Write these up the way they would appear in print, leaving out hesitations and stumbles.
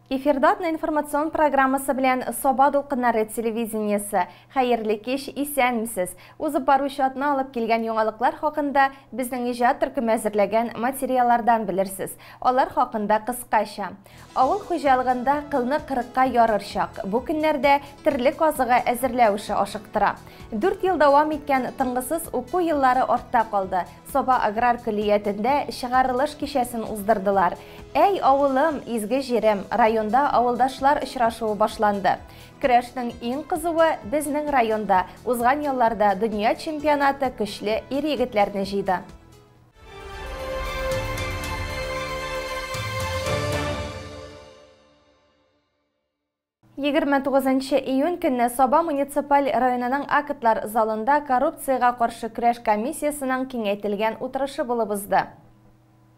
Эфирдатна информацион программасы белән Соба дулкыннары телевидениесе. Хәерле кич, исәнмесез. Узып баручы атна алып килгән яңалыклар хакында безнең иҗат төркеме әзерләгән материаллардан белерсез. Алар хакында кыскача. Авыл хуҗалыгында кылны 40-ка ярыр чак. Бу көннәрдә төрле казыга әзерләү эше ашыктыра. 4 ел дәвам иткән тынгысыз уку еллары артта калды. Соба аграр көллиятендә чыгарылыш кичәсен уздырдылар. Әй авылым, изге җирем, районда авылдашлар очрашуы башланды. Көрәшнең иң кызуы безнең районда узган елларда дөнья чемпионаты көчле ир-егетләрне җыйды. 29 июнь көнне Соба муниципаль районының Акытлар залында коррупцияга каршы көрәш комиссиясының киңәйтелгән утырышы булып узды.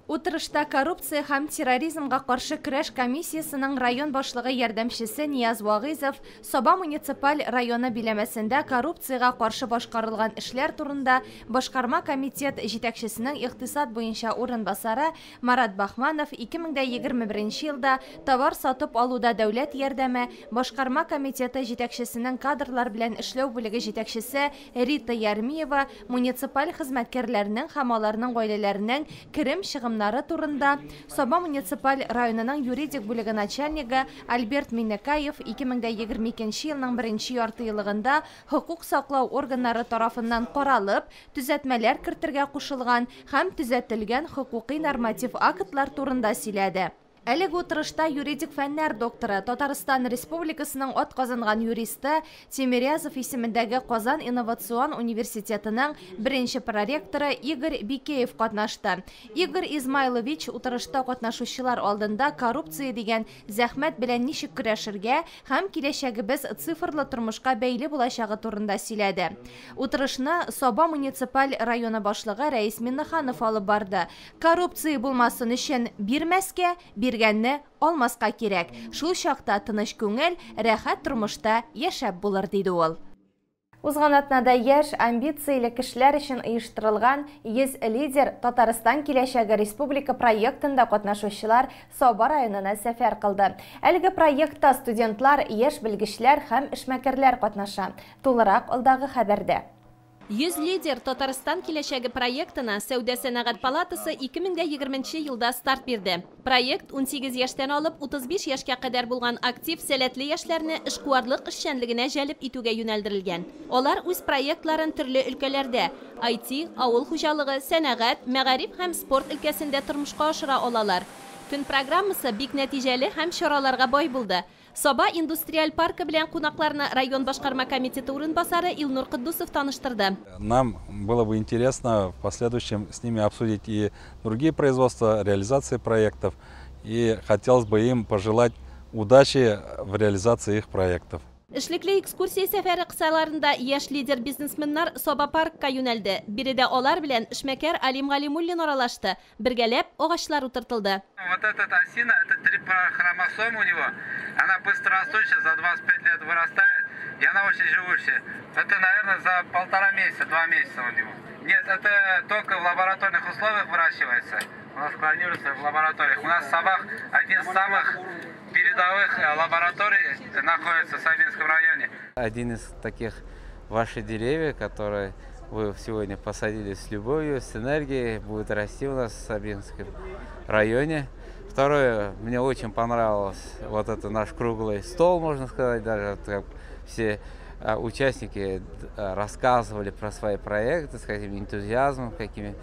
Утырышта коррупция һәм терроризмга каршы көрәш комиссиясының район башлыгы ярдәмчесе Нияз Вагызов Соба муниципаль районы биләмәсендә коррупцияга каршы башкарылган эшләр турында башкарма комитет җитәкчесенең икътисад буенча урынбасары Марат Бахманов 2021 елда товар сатып алуда дәүләт ярдәме, башкарма комитеты җитәкчесенең кадрлар белән эшләү бүлеге җитәкчесе Рита Ярмиева муниципаль хезмәткәрләрнең һәм аларның гаиләләренең керем чыгым турында Соба муниципаль районының юридик бүлеге начальнигы Альберт Минекаев 2022 елның 1 ярты елыгында хукук саклау органнары тарафыннан каралып, төзәтмәләр кертергә кушылган һәм төзәтелгән хукукый норматив актлар турында сөйләде. Әлеге утырышта юридик фәннәр докторы, Татарстан Республикасының атказанган юристы Тимирязов исемендәге Казан инновацион университетының беренче проректоры Игорь Бикеев катнашты. Игорь Измайлович утырышта катнашучылар алдында коррупция дигән зәхмәт белән ничек көрәшергә һәм киләчәгебез цифрлы тормышка бәйле булачагы турында сөйләде. Утырышны Соба муниципаль районы башлыгы Рәис Миннеханов алып барды. Коррупция булмасын өчен бирмәскә, биргәнне алмаска кирәк. Шул чакта тыныч күңел, рәхәт тормышта яшәп булыр диде ул. Узган атнада яшь, амбицияле кешеләр өчен оештырылган 100 лидер Татарстан киләчәге республика проектында катнашучылар Соба районына сәфәр кылды. Әлеге проектта студентлар, яшь белгечләр һәм эшмәкәрләр катнаша. Тулырак алдагы хәбәрдә. 100 лидер Татарстан киләчәге проектына Сәүдә сәнәгать палатасы 2020 елда старт бирде. Проект 18 яшьтән алып 35 яшькә кадәр булган актив сәләтле яшьләрне эшкуарлык эшчәнлегенә җәлеп итүгә юнәлдерелгән. Алар үз проектларын төрле өлкәләрдә IT, авыл хуҗалыгы, сәнәгать, мәгариф һәм спорт өлкәсендә тормышка ашыра алалар. Көн программасы бик нәтиҗәле һәм чараларга бай булды. Соба индустриаль паркы белән кунакларны район башкарма комитеты урынбасары Илнур Кыддусов таныштырды. Нам было бы интересно в последующем с ними обсудить и другие производства, реализации проектов. И хотелось бы им пожелать удачи в реализации их проектов. Эшлекле экскурсия сәфәре кысаларында яшь лидер бизнесменнар Соба паркка юнәлде. Биредә алар белән эшмәкәр Алим Галимуллин аралашты. Бергәләп агачлар утыртылды. Вот эта осина, это 3 хромосомы у него. Она быстрорастущая, за 25 лет вырастает, и она очень живущая. Это, наверное, за 1,5 месяца, 2 месяца у него. Нет, это только в лабораторных условиях выращивается. У нас клонируется в лабораториях. У нас в Собах один из самых передовых лабораторий находится в Сабинском районе. Один из таких ваших деревьев, которые вы сегодня посадили с любовью, с энергией, будет расти у нас в Сабинском районе. Второе, мне очень понравилось вот это наш круглый стол, можно сказать, даже как все участники рассказывали про свои проекты с каким энтузиазмом, какими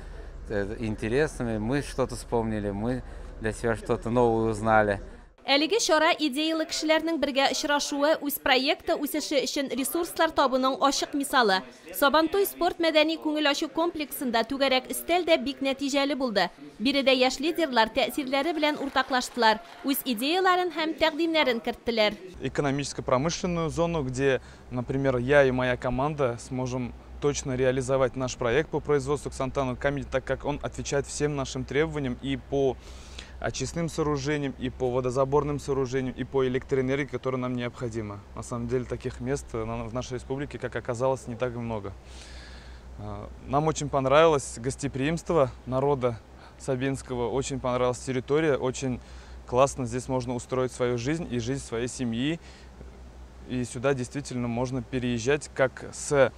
интересными. Мы что-то вспомнили, мы для себя что-то новое узнали. Әлеге чара идеялы кешеләрнең бергә очрашуы үз проекты үсеше өчен ресурслар табуның ачык мисалы. Сабантуй спорт мәдәни күңел ачу комплексында түгәрәк өстәл дә бик нәтиҗәле булды. Биредә яшь лидерлар тәэсирләре белән уртаклаштылар, үз идеяларын һәм тәкъдимнәрен керттеләр. Экономическо-промышленную зону, где, например, я и моя команда сможем точно реализовать наш проект по производству ксантановой камени, так как он отвечает всем нашим требованиям и по очистным сооружениям, и по водозаборным сооружениям, и по электроэнергии, которая нам необходима. На самом деле таких мест в нашей республике, как оказалось, не так много. Нам очень понравилось гостеприимство народа Сабинского, очень понравилась территория, очень классно, здесь можно устроить свою жизнь и жизнь своей семьи. И сюда действительно можно переезжать как с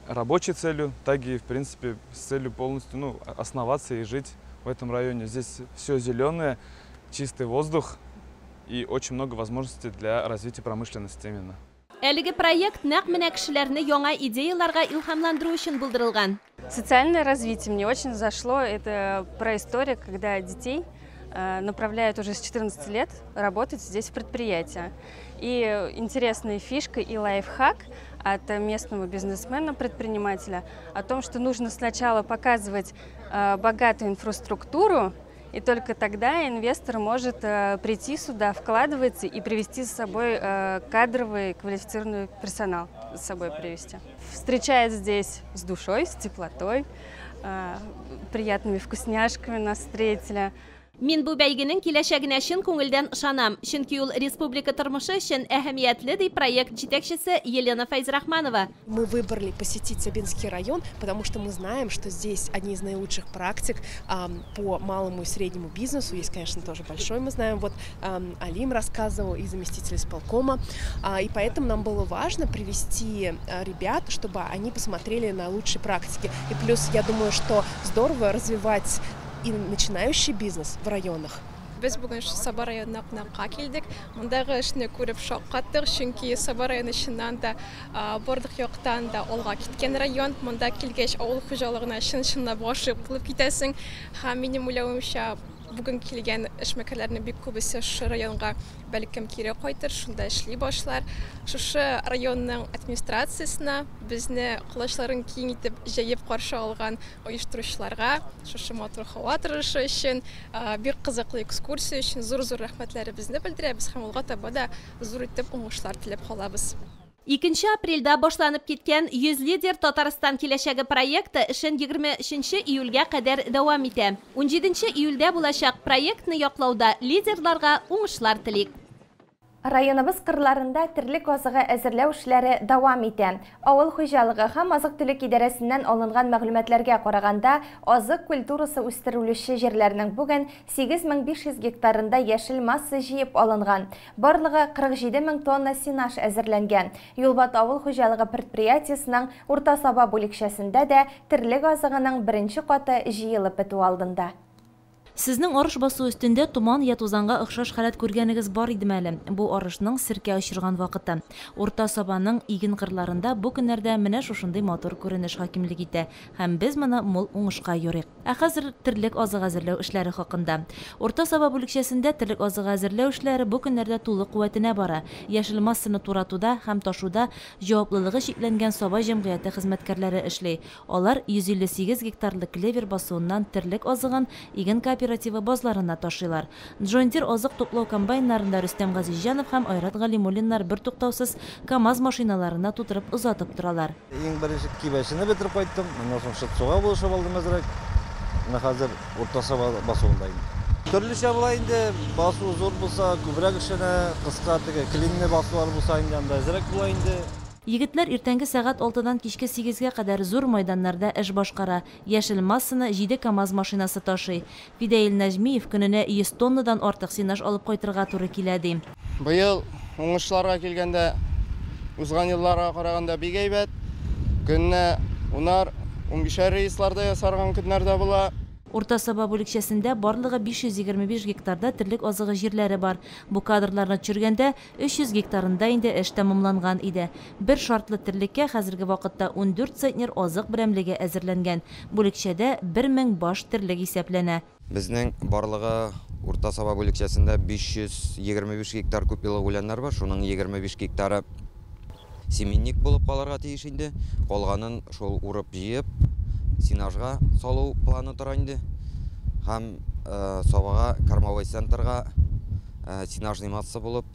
рабочей целью, так и, в принципе, с целью полностью основаться и жить в этом районе. Здесь все зеленое, чистый воздух и очень много возможностей для развития промышленности именно. Әлеге проект нәкъ менә кешеләрне яңа идеяларга илһамландыру өчен булдырылган. Социальное развитие мне очень зашло. Это про историю, когда детей направляют уже с 14 лет работать здесь в предприятии. И интересная фишка и лайфхак от местного бизнесмена-предпринимателя о том, что нужно сначала показывать богатую инфраструктуру, и только тогда инвестор может прийти сюда, вкладываться и привести с собой кадровый квалифицированный персонал с собой привести. Встречает здесь с душой, с теплотой, приятными вкусняшками нас встретили. Мин бу бәйгенең киләчәгенә чын күңелдән ышанам, чөнки ул республика тормышы өчен әһәмиятле ди проект җитәкчесе Елена Файзрахманова. Мы выбрали посетить Сабинский район, потому что мы знаем, что здесь одни из наилучших практик по малому и среднему бизнесу. Есть, конечно, тоже большой, мы знаем. Вот Алим рассказывал, и заместитель исполкома. И поэтому нам было важно привести ребят, чтобы они посмотрели на лучшие практики. И плюс, я думаю, что здорово развивать и начинающий бизнес в районах. Biz bugün şu Sabah rayonuna qonaqqa keldik. Mundagı ishni ko'rib shoqqatdik, chunki Sabah rayoni ishidan da bordiq yoqdan da olg'a ketgan rayon. Munda kelgach avul xo'jaligini shin-shinlab boshib qilib ketasan. Ham mening o'ylavimcha bugün kelgan ishmakarlarning bek ko'pisi shu rayonga balkim kerak qaytar, shunda ishli boshlar. Shu rayonning administratsiyasini bizni qilishlarini kengitib, jayib qarshi olgan uyushtiruvchilarga, shu motor havo turishi uchun, bir qiziqli ekskursiya uchun zo'r rahmatlarimizni bildiramiz. Ham olg'a tabada zo'r etib o'ngishlar tilab qolamiz. 2 апрельдә башланып киткән 100 лидер Татарстан киләчәге проекты эшен 23 июльгә кадәр дәвам итә. 17 июльдә булачак проектны яклауда лидерларга уңышлар телик. Районыбыз кырларында тирлек азыгы әзерләү эшләре дәвам итә. Авыл хуҗалыгы һәм азык-төлек идарәсеннән алынган мәгълүматларга караганда, азык культурасы үстерүлүче җирләрнең бүген 8500 гектарында яшел масса җыеп алынган. Барлыгы 47,000 тонна сенаж әзерләнгән. Юлбат авыл хуҗалыгы предприятиесенең урта саба бүлекчәсендә дә тирлек азыгының беренче каты җыелып бетү алдында. Сезнең арыш басу өстендә туман я тузанга охшаш хәлат күргәнегез бар идеме әле? Бу арышның сиркә очырган вакыты. Урта Сабаның иген кырларында бу көннәрдә менә шушындый матур күренеш хакимлек итә. Һәм без моны мул уңышка юрыйк. Ә хәзер тирлек азык әзерләү эшләре хакында. Урта Саба бүлекчәсендә тирлек азык әзерләү эшләре бу көннәрдә тулы куәтенә бара. Яшел массаны туратуда һәм ташуда җаваплылыгы шикләнгән Саба җәмгыяте хезмәткәрләре эшли. Алар 158 гектарлы клевер басуыннан тирлек азыгын иген кооперативы базларына ташыйлар. Джондир азык туплау комбайннарында Рөстәм Газизҗанов һәм Айрат Галимуллиннар бер туктаусыз КАМАЗ машиналарына тутырып озатып торалар. Иң беренче кибәшене бетереп кайттым, аннан соң Шытсуга булышып алдым әзрәк. Менә хәзер Урта Саба басуындайм. Төрлечә була инде, басу зур булса, күбрәк эшенә, кыска теге клинне басулар булса инде анда әзрәк була инде. Егетләр иртәнге сәгать 6-дан кичке 8-гә кадәр зур мәйданнарда эш башкара. Яшел массаны 7 КАМАЗ машинасы ташый. Фидаил Нәҗмиев көненә 100 тоннадан артык сенаж алып кайтырга туры килә ди. Быел уңышларга килгәндә узган елларга караганда бик әйбәт. Көнне 15 рейсларда ясарган көннәрдә була. Урта Саба бүлекчәсендә барлыгы 525 гектарда тирлек азыгы җирләре бар. Бу кадрларны төшергәндә 300 гектарында инде эш тәмамланган иде. Бер шартлы тирлеккә хәзерге вакытта 14 центнер азык берәмлеге әзерләнгән. Бүлекчәдә 1000 баш тирлек исәпләнә. Безнең барлыгы Урта Саба бүлекчәсендә 525 гектар күпьеллык үләннәр бар. Шуның 25 гектары семенник булып калырга тиеш инде. Калганын шул урып җыеп сенажга салу планы тора инде. Һәм Сабага кормовой центрга сенажный масса булып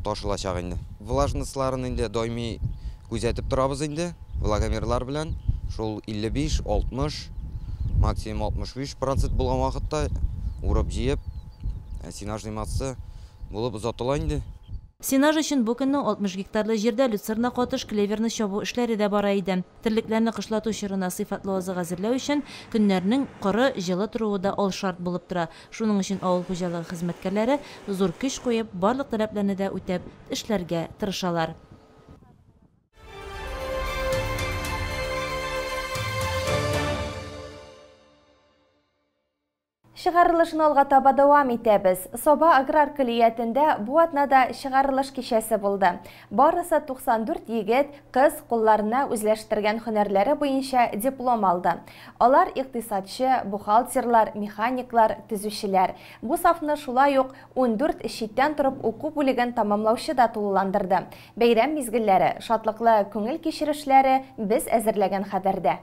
ташылачак инде. Влажностьларын инде даими күзәтеп торабыз инде. Влагомерлар белән шул 55-60, максимум 65% булган вакытта урып җыеп сенажный масса булып озатыла инде. Сенаж өчен бу көнне 60 гектарлы җирдә люцерна катыш клеверны чабу эшләре дә бара иде. Терлекләрне кышлату чорына сыйфатлы азык әзерләү өчен көннәрнең коры, җылы торуы да ал шарт булып тора. Шуның өчен авыл хуҗалыгы хезмәткәрләре зур көч куеп, барлык таләпләрне дә үтәп эшләргә тырышалар. Шығарылышын алға таба давам итәбез. Соба аграр көлиятендә бу атнада шығарылыш кичәсе булды. Барысы 94 егет кыз кулларына үзләштергән һөнәрләре буенча диплом алды. Алар икътисадчы, бухгалтерлар, механиклар, төзүчеләр. Бу сафны шулай ук 14 читтән торып уку бүлеген тамамлаучы да тулыландырды. Бәйрәм мизгелләре, шатлыклы күңел кичерешләре без әзерләгән хәбәрдә.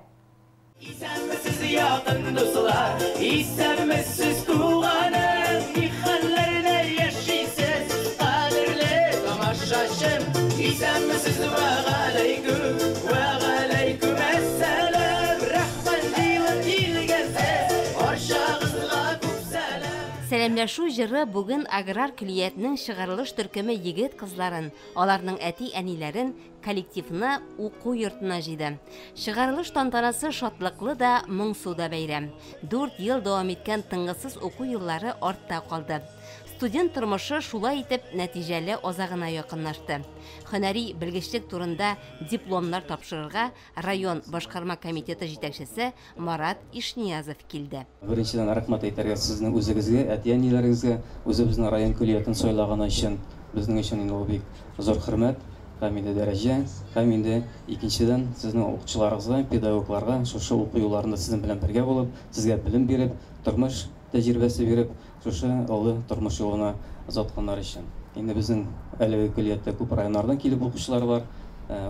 İstemsiz yakın dostlar, istemsiz tuğanım, ihallerde yaşaysız, kadirli tamaşaşım, istemsiz ve aleyküm esselam, rahman diyor ilgesiz, arşağızla kupselam. Сәламләшү җыры бүген аграр көлиятның чыгарылыш төркеме егет кызларын, аларның әти-әниләрен коллективны уку йортына җыйды. Чыгарылыш тантанасы шатлыклы да, моңсу да бәйрәм. 4 ел дәвам иткән тынгысыз уку еллары артта калды. Студент тормышы шулай итеп нәтиҗәле азагына якынлашты. Һөнәри белгечлек турында дипломнар тапшырырга район башкарма комитеты җитәкчесе Марат Ишниязов килде. Беренчедән рәхмәт әйтәргә сезнең үзегезгә, әти-әниләрегезгә, үзебезнең район көлиятын сайлаганы өчен, безнең өчен инде ул бик зур хөрмәт. Һәм инде дәрәҗә, һәм инде икенчедән сезнең укытучыларыгызга, педагогларга шушы уку юлларында сезнең белән бергә булып, сезгә белем биреп, тормыш тәҗрибәсе биреп, шушы олы тормыш юлына озатканнар өчен. Инде безнең әлеге көлиятта күп районнардан килеп укучылар бар.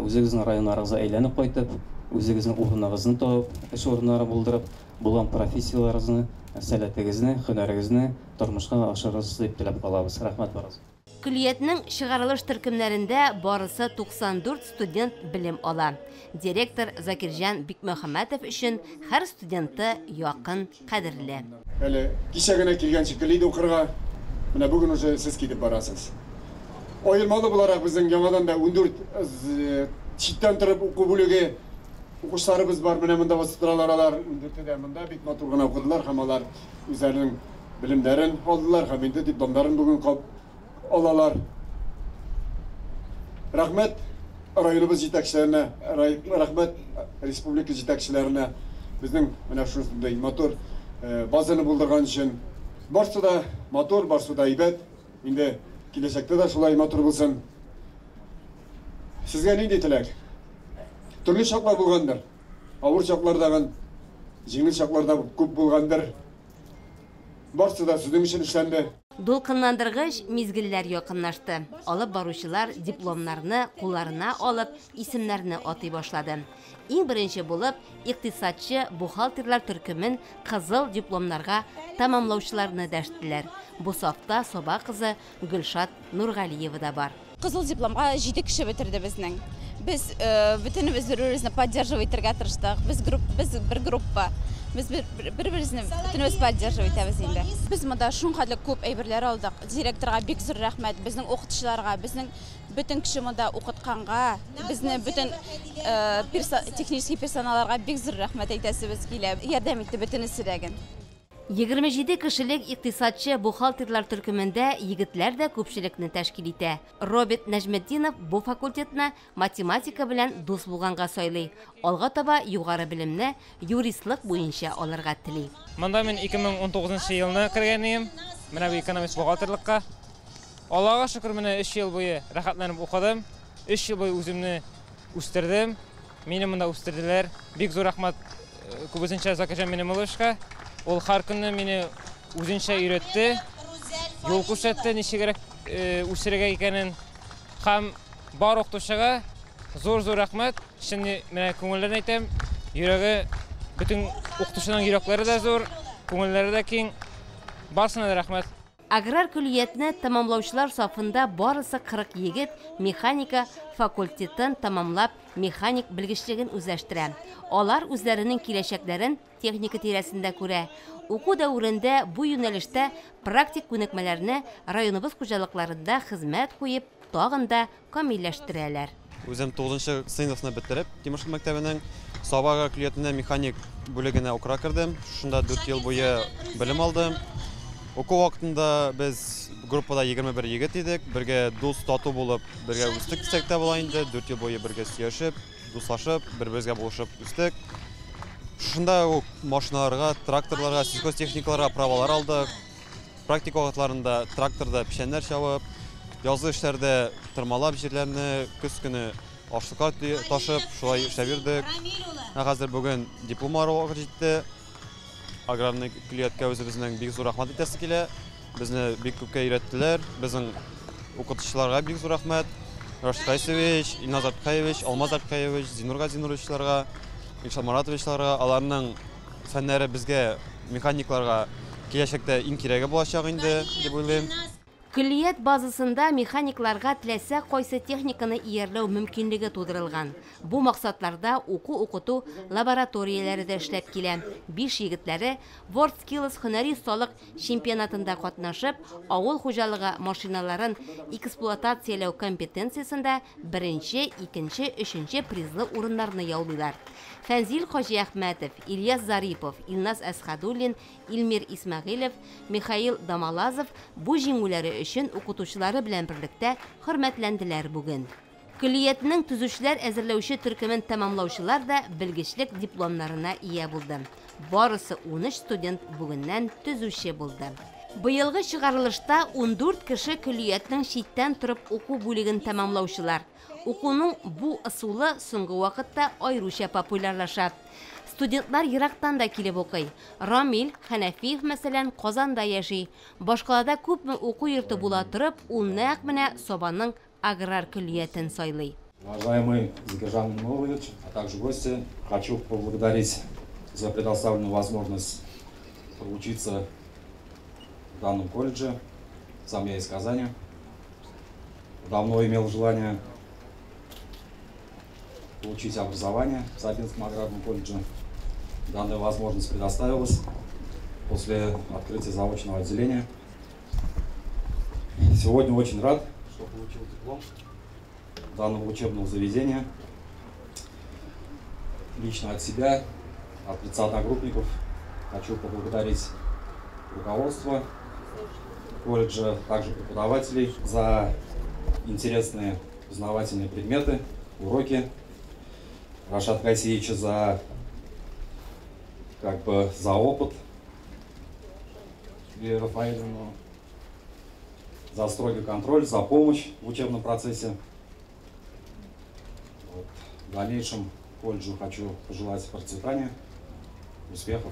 Үзегезнең районнарыгызга әйләнеп кайтып, үзегезнең урыныгызны табып, эш урыннары булдырып, булган профессияларыгызны, сәләтегезне, һөнәрегезне тормышка ашырыгыз дип теләп калабыз. Рәхмәт барыгыз. Көлиятның чыгарылыш төркемнәрендә барысы 94 студент белем ала. Директор Закирҗан Бикмөхәммәтов өчен һәр студенты якын, кадерле. Әле кичә генә килгән шикелле иде укырга. Менә бүген уже сез китеп барасыз. Аермалы буларак безнең яңадан да 14 читтән торып уку бүлеге укучыларыбыз бар. Менә монда васытралар алар 14дә монда бик матур гына укыдылар һәм алар үзләренең белемнәрен алдылар һәм инде дипломнарын бүген алалар. Рәхмәт районыбыз җитәкчеләренә, рәхмәт республика җитәкчеләренә, безнең менә шундый матур базаны булдырган өчен. Барсы да матур, барсы да әйбәт. Инде киләчәктә дә шулай матур булсын. Сезгә нинди теләк? Төрле чаклар булгандыр. Авыр чакларда, җиңел чакларда күп булгандыр. Барсы да сезнең өчен эшләнде. Дулкынландыргыч мизгелләр якынлашты. Алып баручылар дипломнарны кулларына алып, исемнәрне атый башлады. Иң беренче булып, икътисадчы бухгалтерлар төркемен кызыл дипломнарга тамамлаучыларны дәштеләр. Бу сафта Соба кызы Гөлшат Нургалиева да бар. Кызыл дипломга 7 кеше бетерде безнең. Без бөтенебез бер-беребезне поддерживать итәргә тырыштык. Без бер группа. Biz bir-birimizni bütünüz поддерживать итәбез инде. Без монда шуңхатлы күп әйберләр алдык. Директорга бик зур рәхмәт, безнең укытучыларга, безнең бөтен кеше монда укытканга, безнең бөтен технический персоналларга бик зур рәхмәт әйтәсебез килә. Ярдәм итте бөтенесе. 27 кешелек икътисадчы бухгалтерлар төркемендә егетләр дә күпчелекне тәшкил итә. Роберт Нәҗметдинов бу факультетны математика белән дус булганга сайлый. Алга таба югары белемне юристлык буенча алырга тели. Монда мен 2019 елны кергән идем. Менә бу экономист бухгалтерлыкка. Аллага шөкер, менә 3 ел буе рәхәтләнеп укыдым. 3 ел буе үземне үстердем. Мине монда үстерделәр. Бик зур рәхмәт күбесенчә Закирҗан Минемуловичка. Ул һәр көнне мине үзенчә өйрәтте, юл күрсәтте, ничегрәк үсәргә икәнен. Һәм бар укытучыга зур рәхмәт. Шуны менә күңелдән әйтәм. Йөрәге, бөтен укытучының йөрәкләре дә зур, күңелләре дә киң. Барсына да рәхмәт. Аграр күлиятны тамамлаучылар сафында барысы 40 егет механика факультетін тамамлап механик білгішлігін үзәштірә. Алар үзләренең киләчәкләрен техника тирәсендә күрә. Уку дәүрендә бу юнәлештә практик күнекмәләрне районыбыз хуҗалыкларында хезмәт куеп, тагын да камилләштерәләр. Үзем 9-нчы сыйныфны бетереп, Тимошка мәктәбенең Сабага күлиятенә механик бүлегенә укыра кирдем. Шунда 4 ел буе белем алдым. Уку вакытында без группада 21 егет идек. Бергә дус тату булып, бергә үстек дисәктә була инде. 4 ел буе бергә сөйләшеп, дуслашып, бер-берегезгә булышып үстек. Шунда ук машиналарга, тракторларга, сельхозтехникаларга правалар алдык. Практик вакытларында тракторда печәннәр чабып, язгы эшләрдә тырмалап җирләрне, көз көне ашлыкка ташып, шулай эшләп йөрдек. Хәзер бүген диплом алырга җитте. Аграрный күлияткә үзебезнең бик зур рәхмәт итәсе килә. Безне бик күпкә өйрәттеләр. Безнең укытучыларга бик зур рәхмәт. Рашид Кайсевич, Илназ Арткаевич, Алмаз Арткаевич, Зинурга Зинуровичларга, Илшат Маратовичларга, аларның фәннәре безгә, механикларга киләчәктә иң кирәге булачак инде дип уйлыйм. Күлият базасында механикларга теләсә кайсы техниканы иярләү мөмкинлеге тудырылган. Бу максатларда уку-укыту лабораторияләре дә эшләп килә. 5 егетләре WorldSkills һөнәри осталык чемпионатында катнашып, авыл хуҗалыгы машиналарын эксплуатацияләү компетенциясендә 1-нче, 2-нче, 3-нче призлы урыннарны яулыйлар. Фәнзил Хаҗиәхмәтов, Ильяс Зарипов, Илназ Әсхадуллин, Илмир Исмәгыйлев, Михаил Дамалазов бу җиңүләре өчен укытучылары белән берлектә хөрмәтләнделәр бүген. Күлиятның төзүчеләр әзерләүче төркемен тәмамлаучылар да белгечлек дипломнарына ия булды. Барысы 13 студент бүгеннән төзүче булды. Быелгы чыгарылышта 14 кеше күлиятның читтән торып уку бүлеген тәмамлаучылар. Укуның бу ысулы соңгы вакытта айруча популярлаша. Студентлар ерактан да килеп укый. Рамил Хәнәфиев мәсәлән Казанда яши. Башкалада күпме уку йорты була торып, ул нәкъ менә Сабаның аграр күлиятен сайлый. Уважаемый Зикержан Новович, а также гости, хочу поблагодарить за предоставленную возможность поучиться в данном колледже. Сам я из Казани. Давно имел желание получить образование в Сабинском аграрном колледже. Данная возможность предоставилась после открытия заочного отделения. Сегодня очень рад, что получил диплом данного учебного заведения. Лично от себя, от лица одногруппников хочу поблагодарить руководство колледжа, также преподавателей за интересные познавательные предметы, уроки. Рашид Кайсевича за опыт, и Рафаэльевну за строгий контроль, за помощь в учебном процессе. В дальнейшем колледжу хочу пожелать процветания, успехов.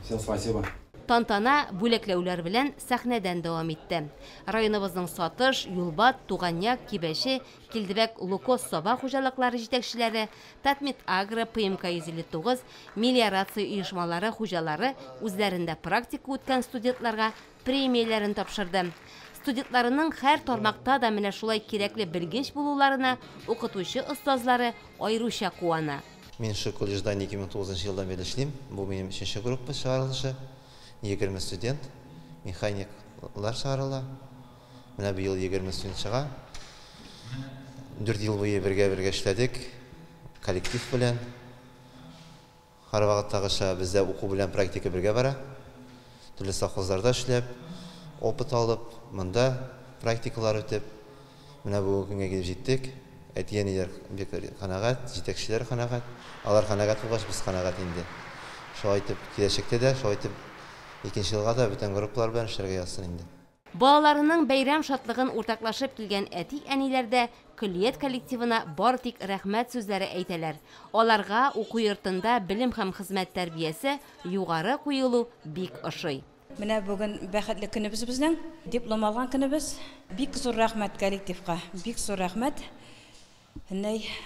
Всем спасибо. Тантана бүләкләүләр белән сәхнәдән дәвам итте. Районыбызның Сатыш, Юлбат, Туганьяк, Кибәше, Килдебәк, Лукос Саба хуҗалыклары җитәкчеләре, Татмит Агро, ПМК 159, мелиорация оешмалары хуҗалары үзләрендә практика үткән студентларга премияләрен тапшырды. Студентларының һәр тармакта да менә шулай кирәкле белгеч булуларына укытучы остазлары айруча куана. Мин шу колледжда 2009 елдан бeri эшлим. Бу минем 3-нче группа чыгарылышы. 20 студент, механиклар чыгарыла. Менә бу ел 20 студент чыга. 4 ел буе бергә эшләдек, коллектив белән. Һәр вакыттагыча бездә уку белән практика бергә бара. Төрле совхозларда эшләп, опыт алып, монда практикалар үтеп, менә бу көнгә килеп җиттек. Әтиәниләр бик канагат, җитәкчеләр канагат. Алар канагат булгач, без канагат инде. Шулай итеп, киләчәктә дә, шулай итеп, 2нче елга да бүтән группалар белән эшләргә язсын инде. Балаларының бәйрәм шатлыгын уртаклашып килгән әти-әниләр дә күлият коллективына бары тик рәхмәт сүзләре әйтәләр. Аларга уку йортында белем һәм хезмәт тәрбиясе югары куелу бик ошый. Менә бүген бәхетле көнебез безнең, диплом алган көнебез. Бик зур рәхмәт коллективка, бик зур рәхмәт.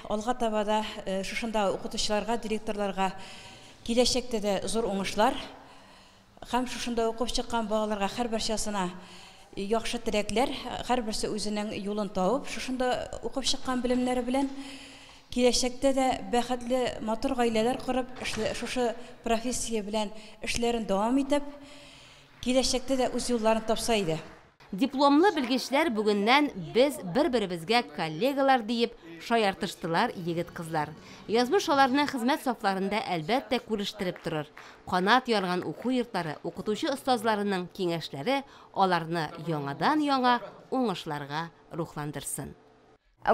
Алга табада шушында укытучыларга, директорларга киләчәктә дә зур уңышлар. Һәм шушында укып чыккан балаларга һәр барчасына яхшы теләкләр, һәрберсе үзенең юлын табып, шушында укып чыккан белемнәре белән киләчәктә дә бәхетле матур гаиләләр корып, шушы профессия белән эшләрен дәвам итеп, киләчәктә дә үз юлларын тапса иде. Дипломлы белгечләр бүгеннән без бер-беребезгә коллегалар диеп шаяртыштылар егет-кызлар. Язмыш аларны хезмәт сафларында әлбәттә күрештереп торыр. Канат ярган уку йортлары, укытучы остазларының киңәшләре аларны яңадан-яңа уңышларга рухландырсын.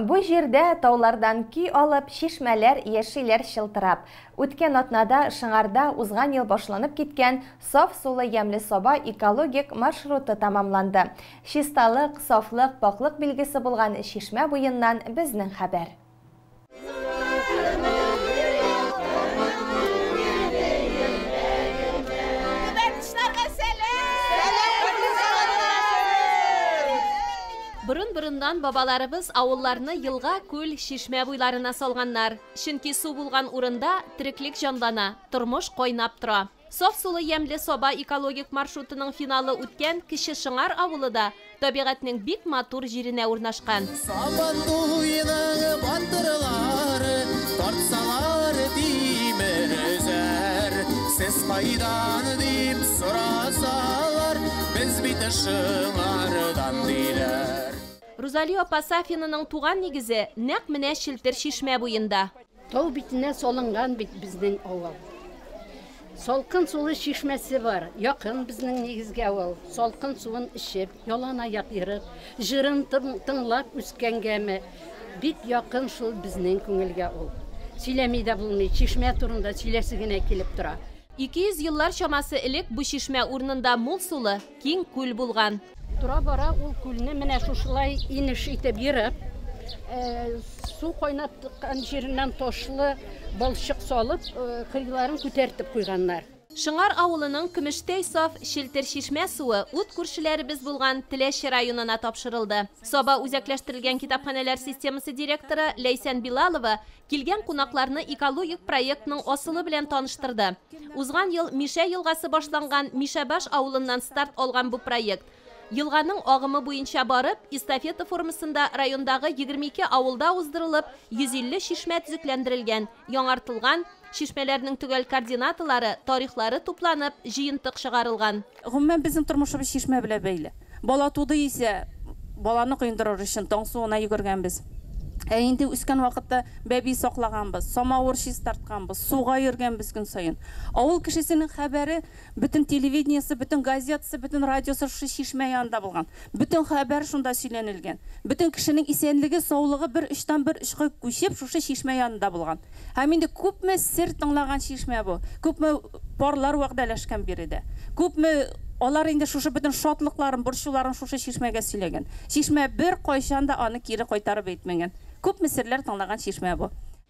Бу җирдә таулардан көй алып, шишмәләр, яшеләр чылтырап. Үткән атнада Шыңарда узган ел башланып киткән саф сулы ямле соба экологик маршруты тамамланды. Чисталык, сафлык, паклык билгесе булган шишмә буеннан безнең хәбәр. Burun-burundan babalarыбыз авылларны йылга, күл, шишмә буйларына салганнар. Чөнки су булган урында тиреклек җанлана, тормыш кайнап тора. Саф сулы ямле соба экологик маршрутының финалы үткән Кече Шыңар авылында табигатьнең бик матур җиренә урнашкан. Сабан буйның батырлары тартсалар димезәр, сез кайдан дип сорасалар, без бит Шыңардан диләр. Рузалия Пасафинаның туган нигезе нәкъ менә Челтер шишмә буенда. Тау битенә салынган бит безнең авыл. Салкын сулы шишмәсе бар. Якын безнең нигезгә авыл. Салкын суын ичеп, ялан аяк йөреп, җырын тыңлап үскәнгәме, бик якын шул безнең күңелгә ул. Сөйләми дә булмый, шишмә турында сөйләсе генә килеп тора. 200 еллар чамасы элек бу шишмә урынында мул сулы, киң күл булган. Тура-бара ул күлне менә шушылай инеш итеп йөреп, су кайнап тыккан җиреннән ташлы балчык салып, кырыйларын күтәртеп куйганнар. Шыңар авылының Көмештәй саф Челтер шишмә суы ут күршеләребез булган Теләче районына тапшырылды. Саба үзәкләштерелгән китапханәләр системасы директоры Ләйсән Билалова килгән кунакларны экологик проектның асылы белән таныштырды. Узган ел Мишә елгасы башланган Мишәбаш авылыннан старт алган бу проект елганың агымы буенча барып, эстафета формасында райондагы 22 авылда уздырылып, 150 шишмә төзекләндерелгән, яңартылган, шишмәләрнең төгәл координаталары, тарихлары тупланып, җыентык чыгарылган. Гомумән безнең тормышыбыз шишмә белән бәйле. Бала туды исә, баланы коендырыр өчен таң суына йөгергәнбез. Инде үскән вакытта бәби саклаганбыз, самавыр шис тартканбыз, суга йөргәнбез көн саен. Авыл кешесенең хәбәре бөтен телевидениесе, бөтен газетасы, бөтен радиосы шушы шишмә янында булган. Бөтен хәбәр шунда сөйләнелгән. Бөтен кешенең исәнлеге, саулыгы бер очтан бер очка күчеп шушы шишмә янында булган. Һәм инде күпме сер тыңлаган шишмә бу. Күпме парлар вәгъдәләшкән биредә. Күпме алар инде шушы бөтен шатлыкларын, борчуларын шушы шишмәгә сөйләгән. Шишмә бер кайчан да аны кире кайтарып әйтмәгән. Күп мисерләр тыңлаган шишмә бу.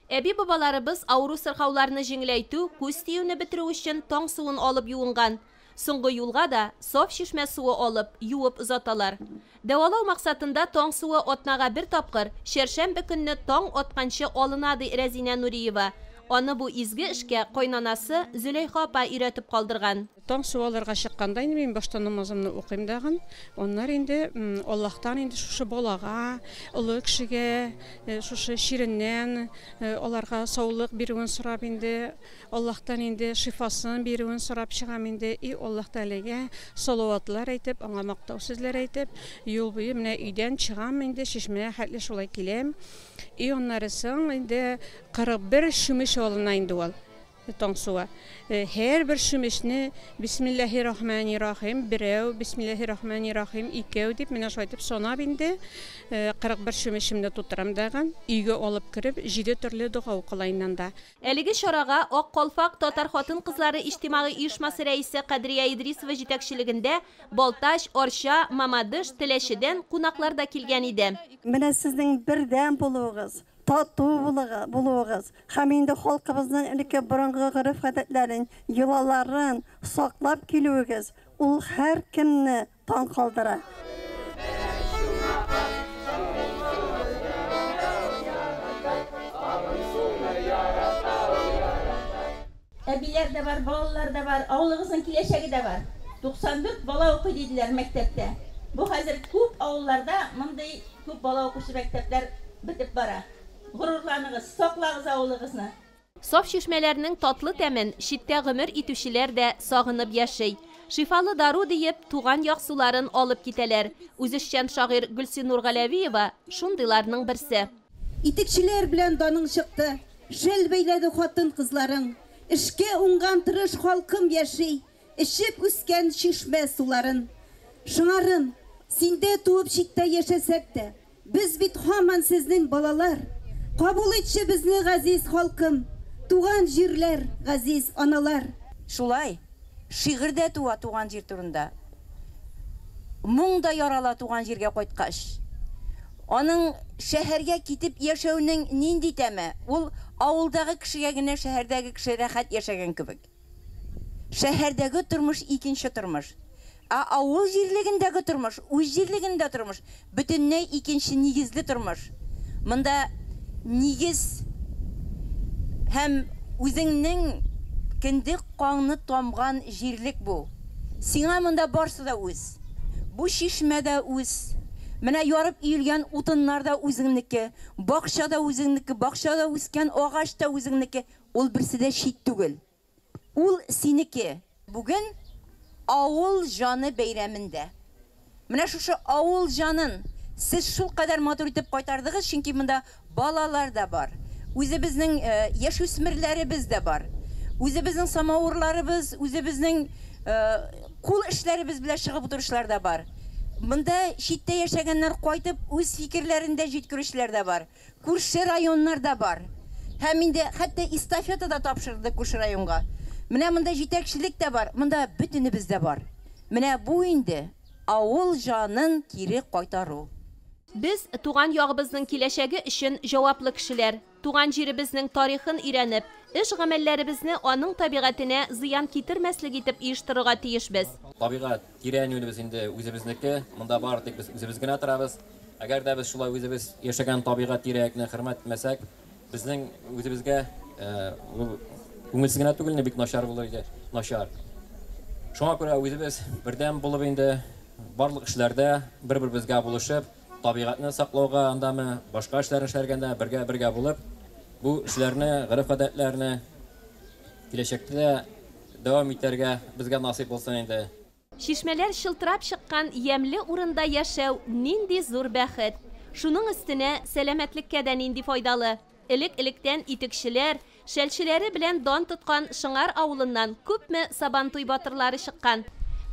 Әби бабаларыбыз авыру сырхауларны җиңеләйтү, күз тиюне бетерү өчен таң суын алып юынган. Соңгы юлга да саф шишмә суы алып, юып озаталар. Дәвалау максатында таң суы атнага бер тапкыр, шәршәмбе көнне таң атканчы алына ди Рәзинә Нуриева. Аны бу изге эшкә кайнанасы Зөләйха апа өйрәтеп калдырган. Таң су алырга чыкканда инде мин башта намазымны укыйм дагын. Оннар инде Аллаһтан инде шушы балага, улы кешегә, шушы ширеннән аларга саулык бирүен сорап инде, Аллаһтан инде шифасын бирүен сорап чыгам инде. И Аллаһ Тәгаләгә салаватлар әйтеп, аңа мактау сүзләр әйтеп, юл буе менә өйдән чыгам инде, шишмәгә хәтле шулай киләм. И оннары соң инде 41 шүмеш алына инде ул. Таң суы. Һәр бер шүмешне Бисмиллаһир-рахманир-рахим, берәү Бисмиллаһир-рахманир-рахим, икәү дип менә шулай итеп санап инде 41 шүмешемне тутырам даган, өйгә алып кирип 7 төрле дуга укылайннан да. Әлеге чарага Ак Калфак татар хатын-кызлары иҗтимагый оешмасы рәисе Кадрия Идрисова җитәкчелегендә Балташ, Орча, Мамадыш, Теләчедән кунаклар да килгән иде. Менә сезнең бердәм булуыгыз, тату булуыгыз, һәм инде халкыбызның элекке борынгы гореф-гадәтләрен, йолаларын саклап килүегез, ул һәр кемне таң калдыра. Әбиләр дә бар, балалар да бар, авылыгызның киләчәге дә бар. 94 бала укый диделәр мәктәптә. Bu hazır көп ауылларда мындай көп бала оқушы мәктәпләр бітіп бара. Гурурланығыз, саклағыз авылыгызны. Саф шишмәләрнең татлы тәмен читтә гомер итүчеләр дә сагынып яши. Шифалы дару диеп туган яқсуларын алып китәләр. Үзешчән шагыйрь Гөлсинур Галәвиева шундыйларның берсе. Итекчеләр белән даның чыкты. Шел бәйләде хатын кызларың. Эшкә уңган тырыш халкым яши. Эшеп үскән шишмә суларын. Шыңарым, синдә туып читтә яшәсәк тә, без бит һаман сезнең балалар. Кабул итче безне газиз халкым. Туган җирләр, газиз аналар. Шулай, шигырьдә туа туган җир турында. Моңда ярала туган җиргә кайткач. Аның шәһәргә китеп яшәүнең нинди тәме? Ул авылдагы кешегә генә шәһәрдәге кеше рәхәт яшәгән кебек. Шәһәрдәге тормыш икенче тормыш. Авыл җирлегендәге тормыш, үз җирлегендә тормыш, бөтенләй икенче нигезле тормыш. Монда нигез һәм үзеңнең кендек каңны тамган җирлек бу. Сиңа монда барсы да үз. Бу шишмәдә үз. Менә ярып иелгән утыннар да үзеңнеке, бакчада үзеңнеке, бакчада үскән агач та үзеңнеке. Ул берсе дә шит түгел. Ул синеке. Бүген авыл җаны бәйрәмендә. Менә шушы авыл җанын сез шул кадәр матур итеп кайтардыгыз, чөнки монда балалар да бар. Үзебезнең яшүсмерләребез дә бар. Үзебезнең самавырларыбыз, үзебезнең кул эшләребез белән чыгып утырышлар да бар. Монда читтә яшәгәннәр кайтып үз фикерләрендә җиткерүчеләр дә бар. Күрше районнар да бар. Һәм инде хәтта эстафета да тапшырды күрше районга. Менә монда җитәкчелек дә бар, монда бөтенебез дә бар. Менә бу инде авыл җанын кире кайтару. Без туган ягыбызның киләчәге өчен җаваплы кешеләр. Туган җиребезнең тарихын өйрәнеп, эш гамәлләребезне аның табигатенә зыян китермәслек итеп оештырырга тиешбез. Табигать тирәнүебез инде үзебезнеке, монда бар тик без үзебез генә торабыз. Әгәр дә без шулай үзебез яшәгән табигать тирәкне хөрмәт итмәсәк, безнең үзебезгә күңелсез генә түгел, бик начар булыр иде, начар. Шуңа күрә үзебез бердәм булып инде барлык эшләрдә бер-беребезгә булышып, табигатны саклауга, андамы башка эшләр эшләргәндә бергә булып, бу эшләрне, гырыф-гадәтләрне киләчәктә дәвам итәргә безгә насыйп булсын инде. Шишмәләр шылтырап чыккан ямьле урында яшәү нинди зур бәхет. Шуның өстенә сәламәтлеккә дә нинди файдалы. Элек-электән итекчеләр, шәлчеләре белән дан тоткан Шыңар авылыннан күпме сабантуй батырлары чыккан.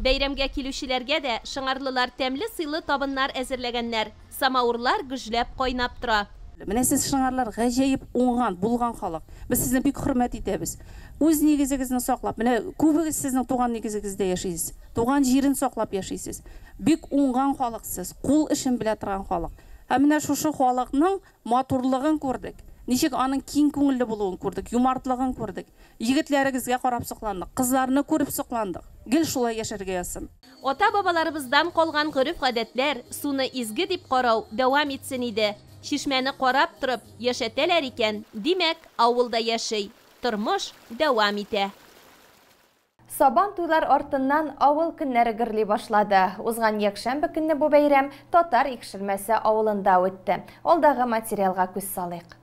Бәйрәмгә килүчеләргә дә шыңарлылар тәмле сыйлы табыннар әзерләгәннәр. Самауырлар гөжләп кайнап тора. Менә сез шыңарлар гаҗәеп уңган, булган халык. Без сезне бик хөрмәт итәбез. Үз нигезегезне саклап, менә күбегез сезнең туган нигезегездә яшисез. Туган җирен саклап яшисез. Бик уңган халыксыз, кул эшен белә торган халык. Һәм менә шушы халыкның матурлыгын күрдек. Ничек аның киң күңелле булуын күрдек, юмартлыгын күрдек. Егетләрегезгә карап сокландык, кызларны күреп сокландык. Гел шулай яшәргә язсын. Ата-бабаларыбыздан калган гырыф-гадәтләр суны изге дип карау дәвам итсен иде. Шишмәне карап торып яшәтәләр икән, димәк, авылда яши. Тормыш дәвам итә. Сабан туйлар артыннан авыл көннәре гөрли башлады. Узган якшәмбе көнне бу бәйрәм Татар Икшермәсе авылында үтте. Алдагы материалга күз салыйк.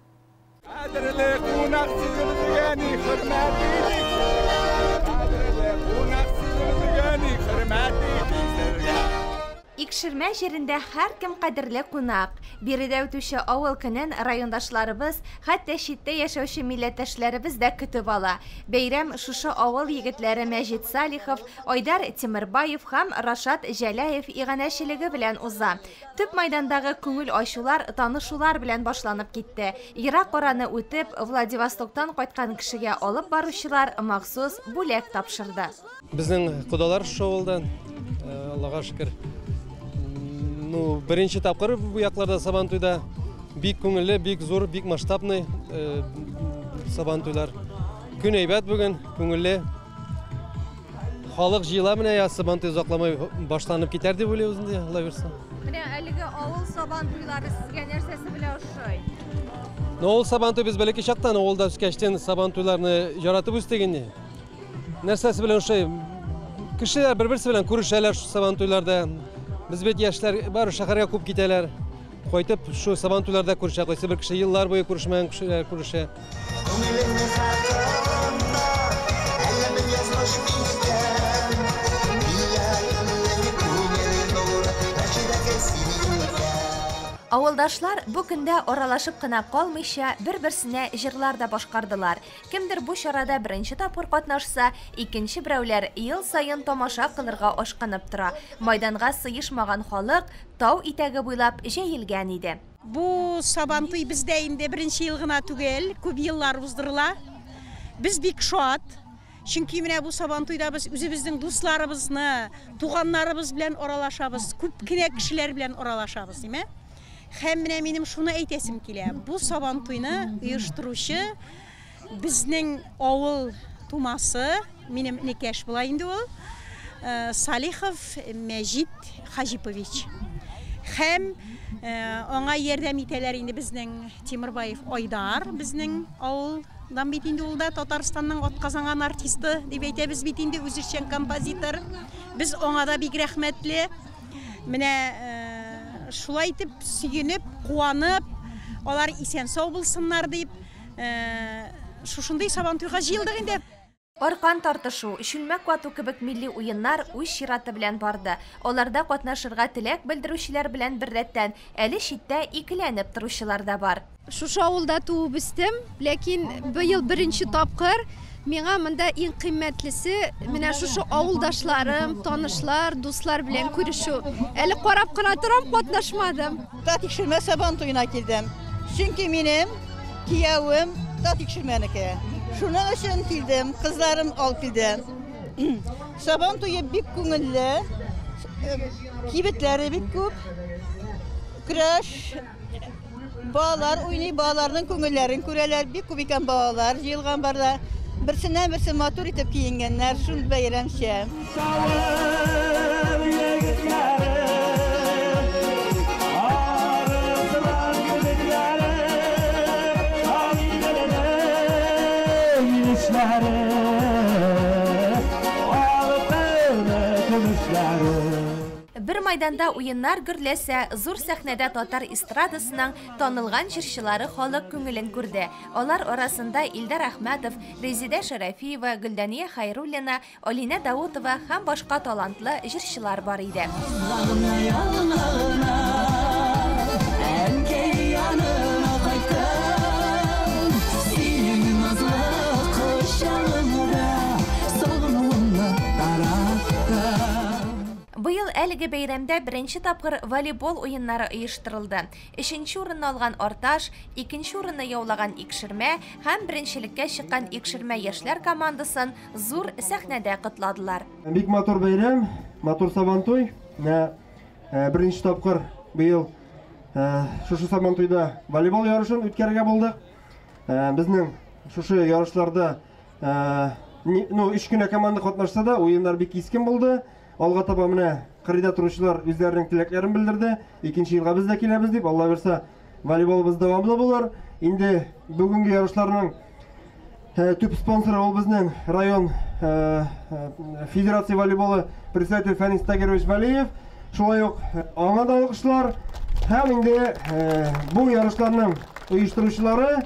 Икшермә җирендә һәркем кадерле кунак. Биредә үтүче авыл көнен райондашларыбыз, хәтта читтә яшәүче милләттәшләребез дә көтеп ала. Бәйрәм шушы авыл егетләре Мәҗит Салихов, Айдар Тимербаев һәм Рашат Җәләев иганәчелеге белән уза. Төп мәйдандагы күңел ачулар, танышулар белән башланып китте. Ерак араны үтеп, Владивостоктан кайткан кешегә алып баручылар махсус бүләк тапшырды. Безнең кудалар шул авылдан, Аллага шөкер. Беренче тапкыр бу якларда сабантуйда бик күңелле, бик зур, бик масштабный сабантуйлар. Күн әйбәт бүген, күңелле. Халык җыела менә сабантуй узакламай башланып китәр дип уйлыйбыз инде, Алла бирсен. Менә әлеге авыл сабантуйлары сезгә нәрсәсе белән ошый? Авыл сабантуй без бәләкәй чактан авылда үскәчтән сабантуйларны яратып үстегән. Нәрсәсе белән ошый? Кешеләр бер-берсе белән күрешәләр шу сабантуйларда. Biz bet яшьләр бар шәһәргә күп китәләр. Кайтып шу сабантуйларда күрешә, кайсы бер кеше еллар буе күрешмәгән кешеләр күрешә. Авылдашлар бу көндә аралашып кына калмыйча бер-берсенә җырлар да башкардылар. Кемдер бу чарада беренче тапкыр катнашса, икенче берәүләр ел сайын тамаша кылырга ашкынып тора. Майданга сыешмаган халык тау итәге буйлап җәелгән иде. Бу Сабантуй бездә инде беренче ел гына түгел, күп еллар уздырыла. Без бик шат. Чөнки менә бу Сабантуйда без үзебезнең дусларыбызны, туганнарыбыз белән аралашабыз, күп кенә кешеләр белән аралашабыз, диме? Һәм менә минем шуны әйтәсем килә. Бу Сабантуйны оештыручы безнең авыл тумасы, минем никәш була инде ул, Салихов Мәҗит Хаҗипович. Һәм аңа ярдәм итәләр инде безнең Тимербаев Айдар, безнең авылдан бит инде ул да Татарстанның атказанган артисты дип әйтәбез бит инде, үзешчән композитор. Без аңа да бик рәхмәтле. Менә шулай итеп сөенеп, куанып, алар исән-сау булсыннар дип, шушындый Сабантуйга җыелдык инде. Аркан тартышу, шүлмәк вату кебек милли уеннар үз чираты белән барды. Аларда катнашырга теләк белдерүчеләр белән беррәттән әле читтә икеләнеп торучылар да бар. Шушы авылда туып үстем, ләкин быел беренче тапкыр миңа монда иң кыйммәтлесе менә шушы авылдашларым, танышлар, дуслар белән күрешү. Әле карап кына торам, катнашмадым. Татикшермә Сабантуена килдем. Чөнки минем киявем Татикшермәнеке. Шуның өчен килдем, кызларым алып килдем. Сабантуе бик күңелле, кибетләре бик күп. Көрәш, балалар уйный, балаларның күңелләрен күрәләр, бик күп икән балалар җыелган барда. Берсеннән берсе матур итеп киенгәннәр, шул бәйрәмчә. Бер майданда уеннар гөрләсә, зур сәхнәдә татар эстрадасының танылган җырчылары халык күңелен күрде. Алар арасында Илдар Әхмәтов, Резидә Шәрәфиева, Гөлдәния Хайруллина, Алина Даутова һәм башка талантлы җырчылар бар иде. Быел әлеге бәйрәмдә беренче тапкыр волейбол уеннары оештырылды. 3нче урынны алган Арташ, 2нче урынны яулаган Икшермә һәм беренчелеккә чыккан Икшермә яшьләр командасын зур сәхнәдә кытладылар. Бик матур бәйрәм, матур Сабантуй. Беренче тапкыр быел шушы Сабантуйда волейбол ярышын үткәрергә булдык. Безнең шушы ярышларда 3 көнә команда катнашса да, уеннар бик кискен булды. Алга таба менә кырыйда торучылар үзләренең теләкләрен белдерде. Икенче елга без дә киләбез дип, Алла берсә, волейболыбыз дәвамлы булыр. Инде бүгенге ярышларның төп спонсоры ул безнең район федерация волейболы председатель Фәнис Тагирович Валиев. Шулай ук аңа да алкышлар. Һәм инде бу ярышларның оештыручылары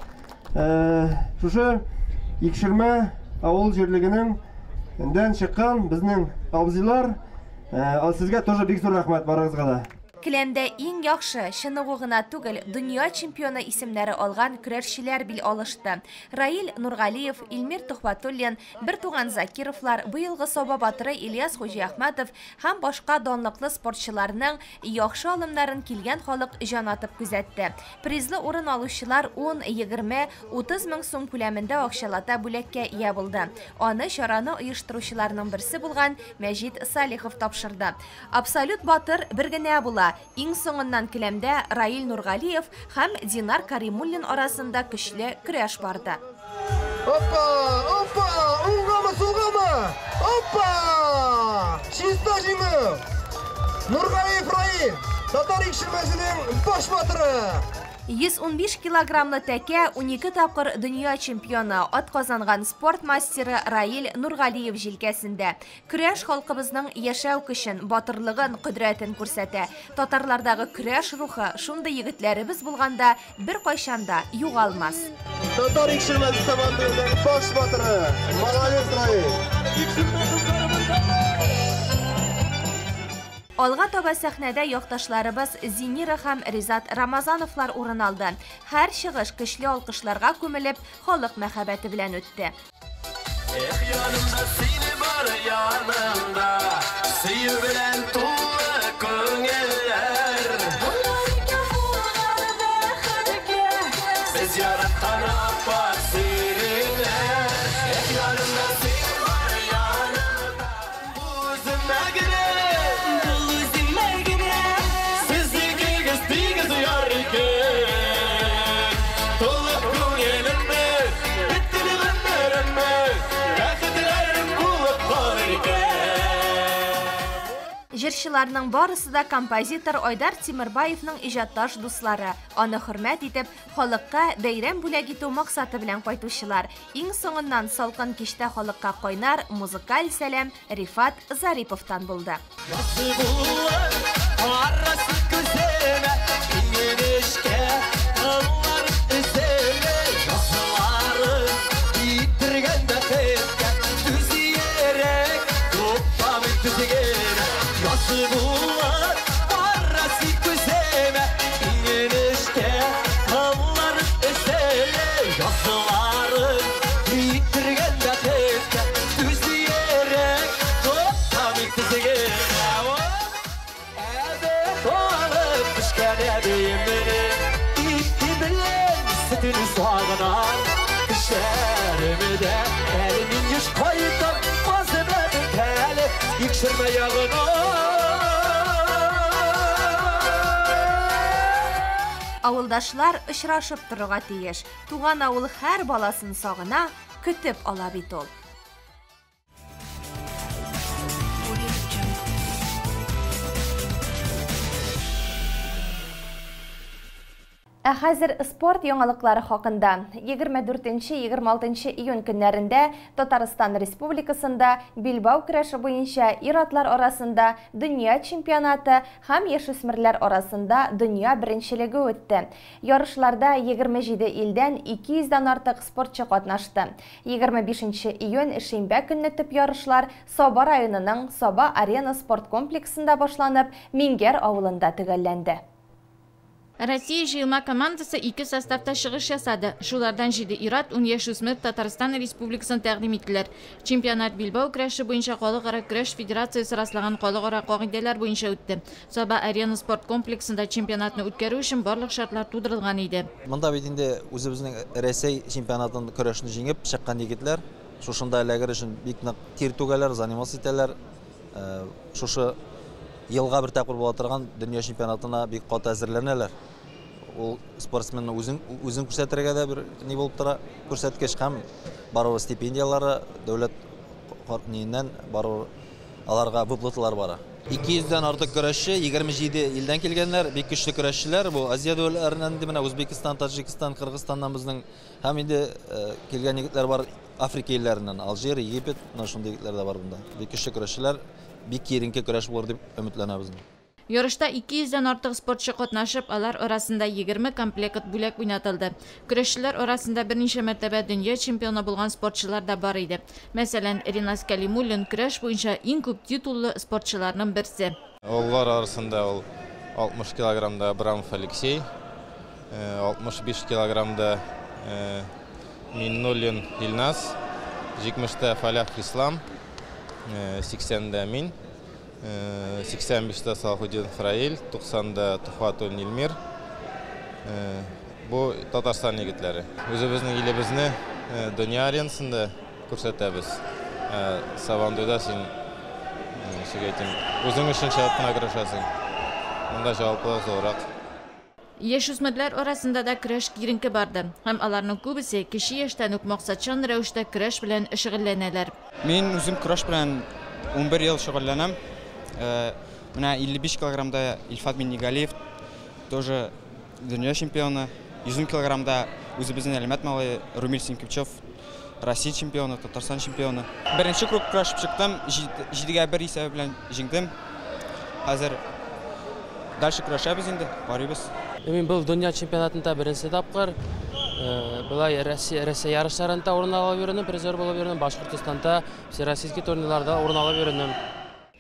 шушы Икшермә авыл җирлегенең дән чыккан безнең абзыйлар. Сезгә тоже бик зур рәхмәт барыгызга да. Келәмдә иң яхшы, чыныгы гына түгел, дөнья чемпионы исемнәре алган көрәшчеләр бил алышты. Раил Нургалиев, Илмир Тухватуллин, Бертуган Закировлар, быелгы Саба батыры Ильяс Хуҗиәхмәтов һәм башка данлыклы спортчыларның яхшы алымнарын килгән халык җанатып күзәтте. Призлы урын алучылар 10, 20, 30 мең сум күләмендә акчалата бүләккә ия булды. Аны чараны оештыручыларның берсе булган Мәҗит Салихов тапшырды. Абсолют батыр бер генә була. Иң соңыннан келәмдә Раил Нургалиев һәм Динар Каримуллин арасында көчле көрәш барды. Опа! Опа! Уңгамы, сулгамы! Опа! Чиста җиңү! Нургалиев Раил, Татар Икшермәсенең баш батыры! 115 килограммлы тәкә 12 тапқыр дөнья чемпионы, атказанган спорт мастеры Раил Нургалиев җилкәсендә. Көрәш халкыбызның яшәү көчен, батырлыгын, кодрәтен күрсәтә. Татарлардагы көрәш рухы шундый егетләребез булганда бер кайчанда югалмас. Татар икшермәсе Сабантуйның баш батыры. Молодец, Раил. Алга таба сәхнәдә якташларыбыз Зинира һәм Ризат Рамазановлар урын алды. Һәр чыгыш көчле алкышларга күмелеп, халык мәхәббәте белән үтте. Җырчыларның барысы да композитор Айдар Тимербаевның иҗатташ дуслары. Аны хөрмәт итеп, халыкка бәйрәм бүләк итү максаты белән кайтучылар. Иң соңыннан салкын кичтә халыкка кайнар музыкаль сәлам Рифат Зариповтан булды. Авылдашлар очрашып торырга тиеш. Туган авыл һәр баласын сагына, көтеп ала бит ул. Хәзер спорт яңалыклары хакында. 24-26 июнь көннәрендә Татарстан Республикасында Билбау көрәше буенча ир-атлар арасында дөнья чемпионаты һәм яшүсмерләр арасында дөнья беренчелеге үтте. Ярышларда 27 илдән 200-дан артык спортчы катнашты. 25 июнь шимбә көнне төп ярышлар Саба районының Саба арена спорт комплексында башланып, Мингәр авылында төгәлләнде. Россия җыелма командасы 2 составта чыгыш ясады. Шулардан 7 ир-ат, 10 яшүсмер Татарстан Республикасын тәкъдим иттеләр. Чемпионат Билбау көрәше буенча халыкара көрәш федерациясе раслаган халыкара кагыйдәләр буенча үтте. Саба арена спорт комплексында чемпионатны үткәрү өчен барлык шартлар тудырылган иде. Монда бит инде үзебезнең Рәсәй чемпионатын көрәшне җиңеп чыккан егетләр, шушында эләгер өчен бик нык тир түгәләр, заниматься итәләр. Шушы елга бер тапкыр була торган дөнья чемпионатына бик каты әзерләнәләр. Ул спортсменны үзен күрсәтергә дә бер ни булып тора, күрсәткәч һәм бару стипендиялары дәүләт картыннан бару аларга выплаталар бара. 200-дан артык көрәшче, 27 илдән килгәннәр, бик көчле көрәшчеләр. Бу Азия дәүләтләреннән инде менә Үзбекстан, Таҗикстан, Кыргызстаннан безнең һәм инде килгән егетләр бар Африка илләреннән, Алжир, Египет, шундый егетләр дә бар монда. Бик көчле көрәшчеләр, бик киеренке көрәш булыр дип өметләнәбез. Ярышта 200-дан артык спортчы катнашып, алар арасында 20 комплект бүләк уйнатылды. Көрәшчеләр арасында берничә мәртәбә дөнья чемпионы булган спортчылар да бар иде. Мәсәлән, Ринас Калимуллин көрәш буенча иң күп титуллы спортчыларның берсе. Олар арасында ул 60 килограммда Абрамов Алексей, 65 килограммда Миннуллин Илнас, 70-та Фалях Ислам, 80-да мин, 85-та Салахудин Раил, 90-да Тухватул Нилмир. Бу Татарстан егетләре. Үзебезнең илебезне дөнья аренасында күрсәтәбез. Сабантуйда син үзең өчен чыгып кына көрәшәсең. Монда җаваплылык зуррак. Яшүсмерләр арасында да көрәш киеренке барды. Һәм аларның күбесе кече яшьтән үк максатчан рәвештә көрәш белән шөгыльләнәләр. Мин үзем көрәш белән 11 ел шөгыльләнәм. Менә 55 килограммда Ильфат Миннигалиев тоже Dünya чемпионы. 100 килограммда өзіміздің әлемет малайы Румиль Синкипчев, Россия чемпионы, Татарстан чемпионы. Бірінші круг күресіп шықтым, 7-1 есебі білен жеңдім. Қазір дальше күресеміз енді, барыбыз. Мен бұл дүния чемпионатында бірінші тапқыр. Бұлай Россия ярыштарында орын ала бердім, призер бола бердім. Башқұртстанда всероссийский турнирларда орын ала бердім.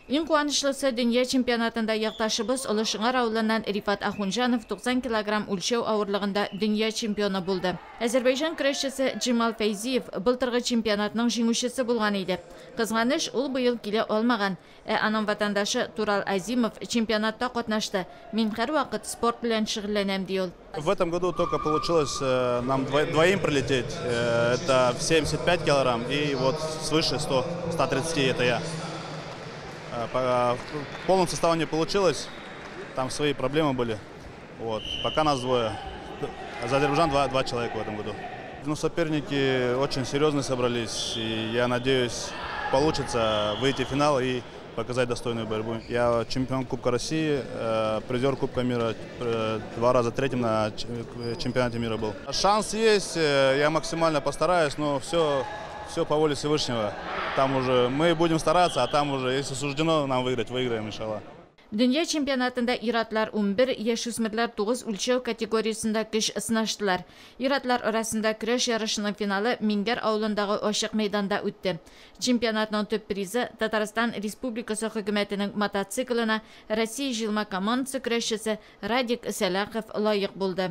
Ең қуанышлысы дүния чемпионатында яқташыбыз Ұлы Шыңар ауылынан Рифат Ахунжанов 90 килограмм өлшеу ауырлығында дүния чемпионы болды. Әзербайжан күресшісі Джимал Фейзиев былтырғы чемпионатының жеңушісі болған еді. Қызғаныш ол бұйыл келе олмаған. Аның ватандашы Турал Азимов чемпионатта қатнашты. Мен әр уақыт спорт білен шығылленем дейол. В этом году только получилось нам двоим прилететь. Это 75 килограмм и вот свыше 100-130 это я. В полном составе не получилось, там свои проблемы были. Вот. Пока нас двое. За Азербайджан два человека в этом году. Ну, соперники очень серьезно собрались, и я надеюсь, получится выйти в финал и показать достойную борьбу. Я чемпион Кубка России, призер Кубка мира, 2 раза третьим на чемпионате мира был. Шанс есть, я максимально постараюсь, но все по воле Всевышнего. Там уже мы будем стараться, а там уже, если суждено нам выиграть, выиграем, иншаллах. Дүния чемпионатында иратлар 11, яшүсмірлер 9 өлшеу категориясында күш сынаштылар. Иратлар арасында күреш ярышының финалы Мингер ауылындағы ашық мейданда өтті. Чемпионатның төп призы Татарстан Республикасы хөкүмәтенең мотоциклына Россия җыелма командасы көрәшчесе Радик Сәләхов лайык булды.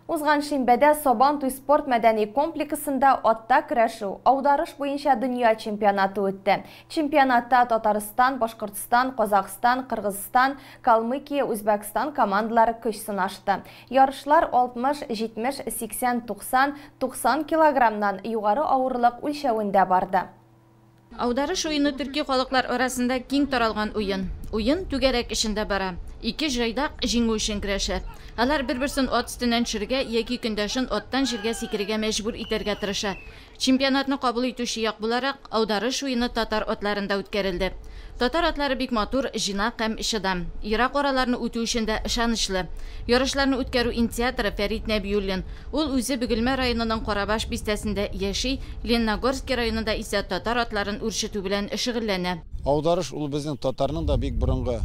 Узган шимбәдә Сабантуй спорт мәдәни комплексында атта көрәшү, аударыш буенча дөнья чемпионаты үтте. Чемпионатта Татарстан, Башкортстан, Казакстан, Кыргызстан, Калмыкия, Үзбәкстан командалары көч сынашты. Ярышлар 60, 70, 80, 90 килограммнан югары авырлык үлчәвендә барды. Аударыш ойыны төрки халыклар арасында киң таралган уен. Уен түгәрәк эшендә бара. 2 җайдак җиңү өчен көрәшә. Алар бер-берсен ат өстеннән төшерергә яки көндәшен аттан җиргә сикерергә мәҗбүр итәргә тырыша. Чемпионатны кабул итүче як буларак, аударыш уены татар атларында үткәрелде. Татар атлары бик матур, җинак һәм шыдам. Ирак араларны үтү өчен дә ышанычлы. Ярышларны үткәрү инициаторы Фәрит Нәбиуллин. Ул үзе Бөгелмә районының Карабаш бистәсендә яши, Лениногорск районында исә татар атларын үрчетү белән шөгыльләнә. Аударыш ул безнең татарның да бик борынгы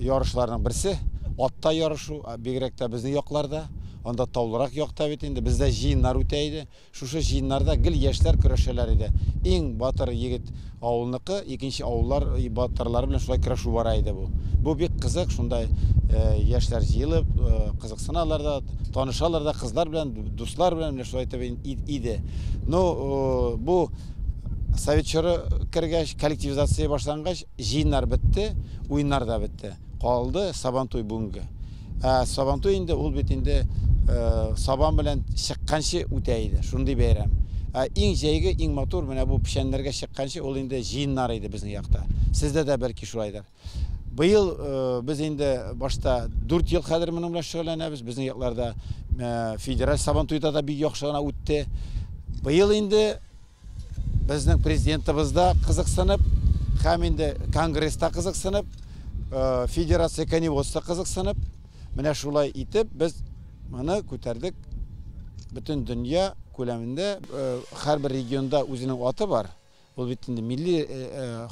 ярышларның берсе. Атта ярышу, бигрәк тә безнең якларда, анда таулырак якта бит инде бездә җыеннар үтә иде. Шушы җыеннарда гел яшьләр көрәшәләр иде. Иң батыр егет авылныкы, икенче авыллар батырлары белән шулай көрәшү бара иде бу. Бу бик кызык, шундай яшьләр җыелып, кызыксыналар да, танышалар да, кызлар белән, дуслар белән шулай итеп иде. Ну, бу Совет чоры кергәч, коллективизация башлангач, җыеннар бетте, уеннар да бетте. Қалды Сабантуй бүгінгі. Сабантуй инде ул бит инде сабан белән чыкканчы үтәйди. Шундый бәйрәм. Иң җәйге, иң матур менә бу пишәннәргә чыкканчы ул инде җыеннар иде безнең якта. Сездә дә бәлки шулайдыр. Быел без инде башта 4 ел хәзер моның белән шөгыльләнәбез. Безнең якларда федераль Сабантуйда да бик яхшы гына үтте. Быел инде безнең президентыбыз да кызыксынып, һәм инде конгресста кызыксынып, федерация коневодства кызыксынып, менә шулай итеп без моны күтәрдек. Бөтен дөнья күләмендә һәрбер регионда үзенең аты бар. Ул бит инде милли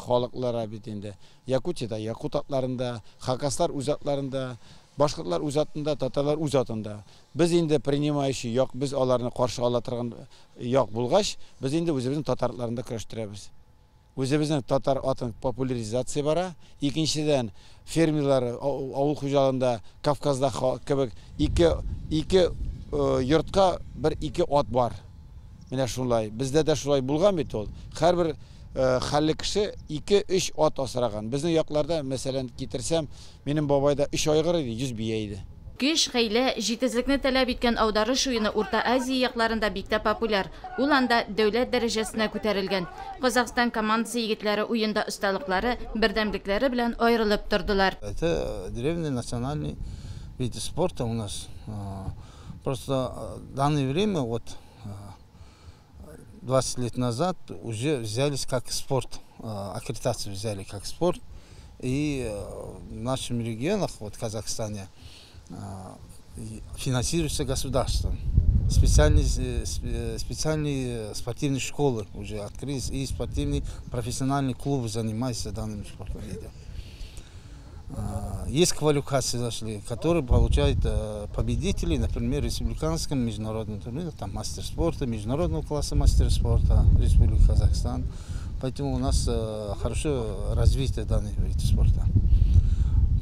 халыклар бит инде. Якутиядә якут атларында, хакаслар үз атларында, башкортлар үз атында, татарлар үз атында. Без инде принимающий як, biz аларны каршы ала торган як булгач, без инде үзебезнең татарларында көрәштерәбез. Үзебезнең татар атын популяризация бара. Икенчедән фермерлар авыл хуҗалыгында Кавказда кебек ике йортка бер-ике ат бар. Менә шулай. Бездә дә шулай булган бит ул. Һәрбер хәлле кеше 2-3 ат асраган. Безнең якларда, мәсәлән, китерсәм, минем бабайда 3 айгыр иде, 100 бия иде. Көч, хәйлә, җитезлекне таләп иткән аударыш уены Урта Азия якларында бик тә популяр. Ул анда дәүләт дәрәҗәсенә күтәрелгән. Казакстан командасы егетләре уенда осталыклары, бердәмлекләре белән аерылып тордылар. Это древний национальный вид спорта у нас. Просто в данное время, вот 20 лет назад, уже взялись как спорт, аккредитацию взяли как спорт. И в нашем регионах, вот в Казахстане, финансируется государством. Специальные спортивные школы уже открылись, и спортивные профессиональные клубы занимаются данным спортом. Есть квалификации зашли, которые получают победители, например, в республиканском международном турнире, там мастер спорта, международного класса мастер спорта, Республика Казахстан. Поэтому у нас хорошо развитие данных видов спорта.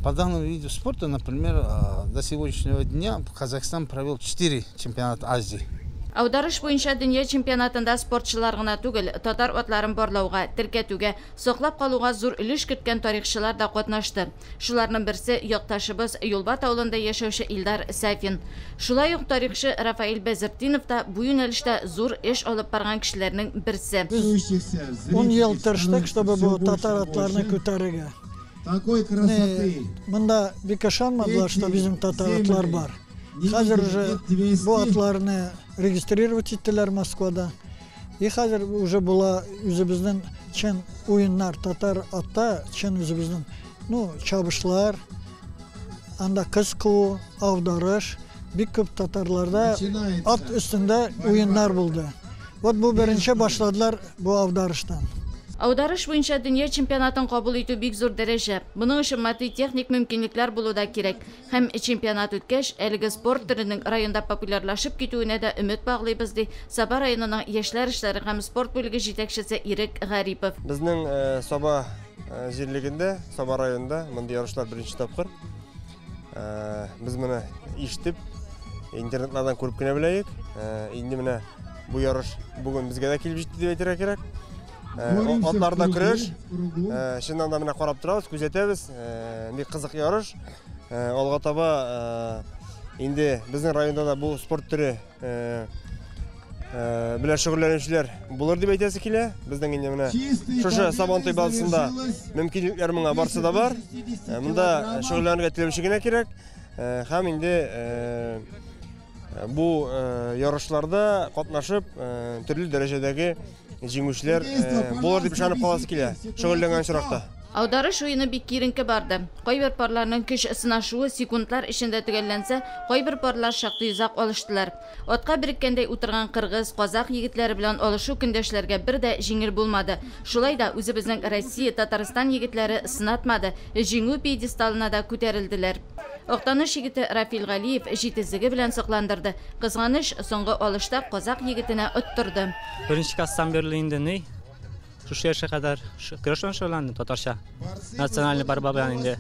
По данному виду спорта, например, до сегодняшнего дня Казахстан провел 4 чемпионата Азии. Аударыш буенча дөнья чемпионатында спортчылар гына түгел, татар атларын барлауга, теркәтүгә, саклап калуга зур өлеш керткән тарихчылар да катнашты. Шуларның берсе якташыбыз Юлбат авылында яшәүче Илдар Сафин. Шулай ук тарихчы Рафаил Бәзертдинов та бу юнәлештә зур эш алып барган кешеләрнең берсе. 10 ел тырыштык, чтобы бу татар атларны күтәрергә. Монда бик ышанмадылар, что безнең татар атлар бар. Хәзер уже бу атларны регистрировать иттеләр Москвада. И хәзер уже була үзебезнең чын уеннар, татар атта чын үзебезнең, чабышлар, анда кыз кылу, аударыш, бик күп татарларда ат өстендә уеннар булды. Вот бу беренче башладылар бу аударыштан. Аударыш буенча дөнья чемпионатын кабул итү бик зур дәрәҗә. Буның өчен матди техник мөмкинлекләр булуда кирәк. Һәм чемпионат үткәч, әлеге спорт төренең районда популярлашып китүенә дә өмет баглыйбыз ди Саба районының яшьләр эшләре һәм спорт бүлеге җитәкчесе Ирек Гарипов. Безнең Саба җирлегендә, Саба районында мондый ярышлар беренче тапкыр. Без моны ишетеп, интернетлардан күреп кенә беләек. Инде менә бу ярыш бүген безгә дә килеп җитте дип әйтергә кирәк. Атларда көрәш, шуннан да менә карап торабыз, күзәтәбез. Бик кызык ярыш. Алга таба инде безнең районда да бу спорт төре белән шөгыльләнүчеләр булыр дип әйтәсе килә. Безнең инде менә шушы Сабантуй базасында мөмкинлекләр моңа барсы да бар. Монда шөгыльләнергә теләүче генә кирәк. Һәм инде бу ярышларда катнашып, төрле дәрәҗәдәге җиңүчеләр булыр дип ышанып каласы килә. Шөгыльләнгән чиракта. Аударыш уены бик киеренке барды. Кайбер парларның көч сынашуы секундлар эчендә төгәлләнсә, кайбер парлар шактый узак алыштылар. Атка биреккәндәй утырган кыргыз, казак егетләре белән алышу көндәшләргә бер дә җиңел булмады. Шулай да үзебезнең Россия, Татарстан егетләре сынатмады, җиңү пьедесталына да күтәрелделәр. Актаныш егете Рафил Галиев җитезлеге белән сокландырды. Кызганыч, соңгы алышта казак егетенә оттырды. Беренче класстан бирле инде ни Шушы яшка кадәр көрәштән шөгыльләндем татарча. Национальный борьба белән инде.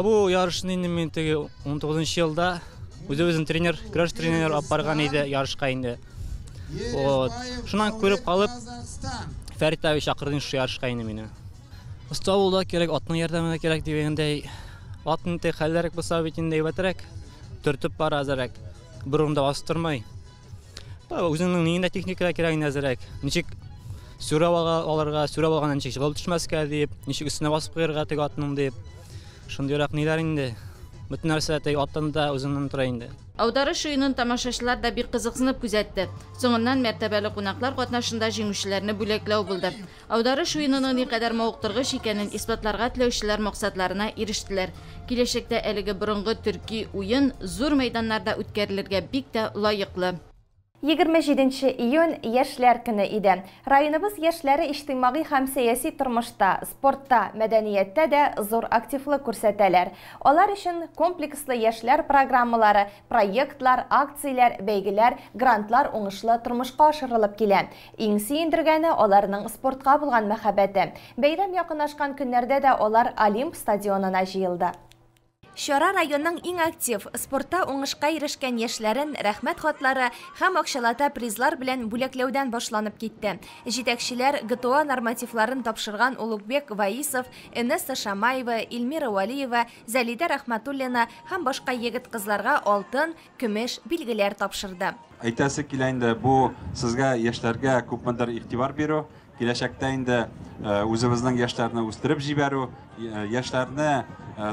Бу ярышны инде мин 19 елда үзебезнең тренер, көрәш тренеры алып барган иде ярышка инде. Шуннан күреп калып, Фәрит абый чакырды шу ярышка инде мине. Оста булда кирәк, атның ярдәменә кирәк дигәндәй, атны хәлләрек булса бит инде әйбәтрәк, төртеп бара азрак, бер урында бастырмай. Үзенең нинди техникалар кирәк нәзәрәк. Ничек сүрәп алырга, сүрәп алганнан ничек җылып төшмәскә дип, ничек өстенә басып куярга теге атның дип. Шундыйрак ниләр инде. Бөтен нәрсә теге аттанда үзеннән тора инде. Аударыш уенын тамашачылар да бик кызыксынып күзәтте. Соңыннан мәртәбәле кунаклар катнашында җиңүчеләрне бүләкләү булды. Аударыш уенының никадәр мавыктыргыч икәнен исбатларга теләүчеләр максатларына ирештеләр. Киләчәктә әлеге борынгы төрки уен зур мәйданнарда үткәрелергә бик тә лаеклы. 27 июнь яшьләр көне иде. Районыбыз яшьләре иҗтимагый һәм сәяси тормышта, спортта, мәдәнияттә дә зур активлык күрсәтәләр. Алар өчен комплекслы яшьләр программалары, проектлар, акцияләр, бәйгеләр, грантлар уңышлы тормышка ашырылып килә. Иң сөендергәне аларның спортка булган мәхәббәте. Бәйрәм якынлашкан көннәрдә дә алар Олимп стадионына җыелды. Шара районның иң актив, спортта уңышка ирешкән яшьләрен рәхмәт хатлары һәм акчалата призлар белән бүләкләүдән башланып китте. Җитәкчеләр ГТО нормативларын тапшырган Улукбек Ваисов, Энесса Шамаева, Илмира Валиева, Залида Рахматуллина һәм башка егет-кызларга алтын, көмеш билгеләр тапшырды. Әйтәсе килә инде бу сезгә яшьләргә күпмедер игътибар бирү, киләчәктә инде үзебезнең яшьләрне үстереп җибәрү, яшьләрне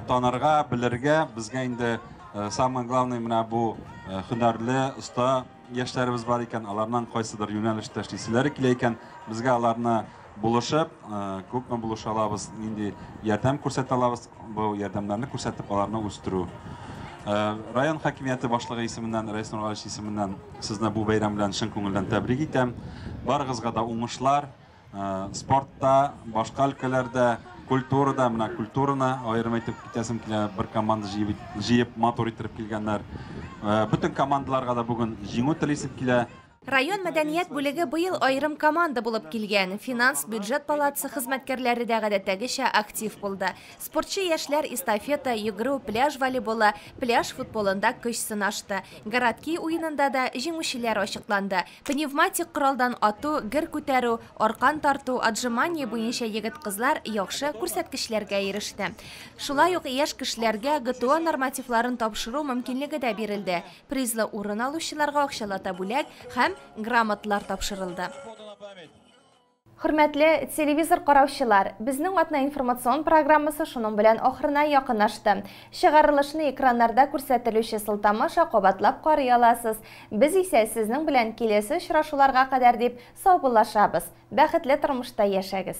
танырга, белергә, безгә инде самое главное менә бу һөнәрле, оста яшьләребез бар икән, аларның кайсыдыр юнәлештә эшлиселәре килә икән, безгә аларны булышып, күпме булыша алабыз, нинди ярдәм күрсәтә алабыз, бу ярдәмнәрне күрсәтеп аларны үстерү. Район хакимияты башлыгы исеменнән, Рәис Нургалич исеменнән сезне бу бәйрәм белән чын күңелдән тәбрик итәм. Барыгызга да уңышлар, спортта, башка өлкәләрдә, культурада, менә культураны аерым итеп китәсем килә, бер команда җыеп матур итеп килгәннәр. Бүтән командаларга да бүген җиңү телисеп килә. Район мәдәният бүлеге быел айрым команда булып килгән. Финанс, бюджет палатасы хезмәткәрләре дә гадәттәгечә актив булды. Спортчы яшьләр эстафета, йөгерү, пляж волейболы, пляж футболында көч сынашты. Городки уенында да җиңүчеләр ачыкланды. Пневматик коралдан ату, гер күтәрү, аркан тарту, отжимание буенча егет-кызлар яхшы күрсәткечләргә иреште. Шулай ук яшь кешеләргә ГТО нормативларын тапшыру мөмкинлеге дә бирелде. Призлы урын алучыларга акчалата бүләк һәм грамоталар тапшырылды. Хөрмәтле телевизор караучылар, безнең атна информацион программасы шуның белән ахырына якынлашты. Чыгарылышны экраннарда күрсәтелүче сылтамаша кабатлап карый аласыз. Без исә сезнең белән киләсе очрашуларга кадәр дип саубуллашабыз. Бәхетле тормышта яшәгез.